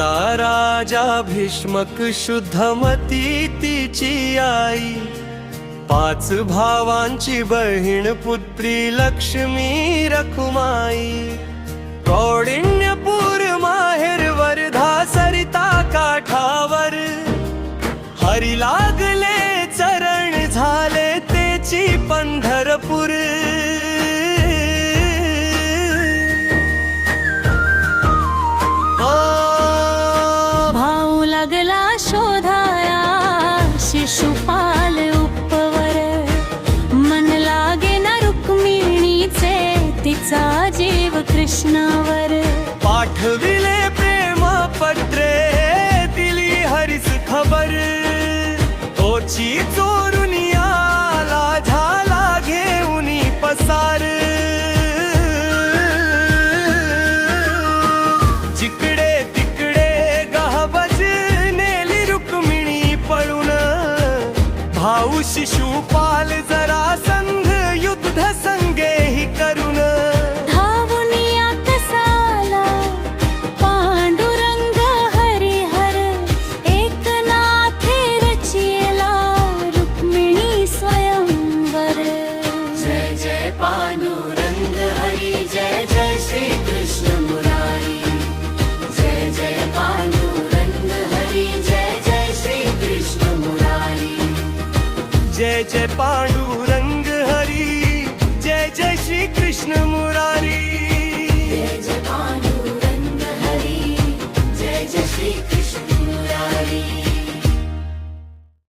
होता राजा भीष्मक शुद्धमती तिची आई, 5 भावांची बहीण पुत्री लक्ष्मी रखुमाई। कौंडिण्यपूर माहेर वर्धा सरिता काठावर, हरी लागले चरण झाले तेची पंढरपूर। भाऊ लागला शोधाया शिशुपाल उपवर, मन लागे ना रुक्मिणीचे तिचा जीव कृष्णावर। पाठविले प्रेम पत्रे दिली हरीस खबर, तोची चोरून आला झाला घेऊनी पसार। जिकडे तिकडे गहबज नेली रुक्मिणी पळून, भाऊ शिशुपाल जरा संघ युद्ध संगेही करून। धावूनिया कसाला पांडुरंग हरिहर, एकनाथे रचिला रुक्मिणी स्वयंवर। जय जय पांडुरंग हरी, जय जय श्री कृष्ण मुरारी। जय जय पांडुरंग हरी, जय जय श्री कृष्ण मुरारी। जय जय पांडुरंग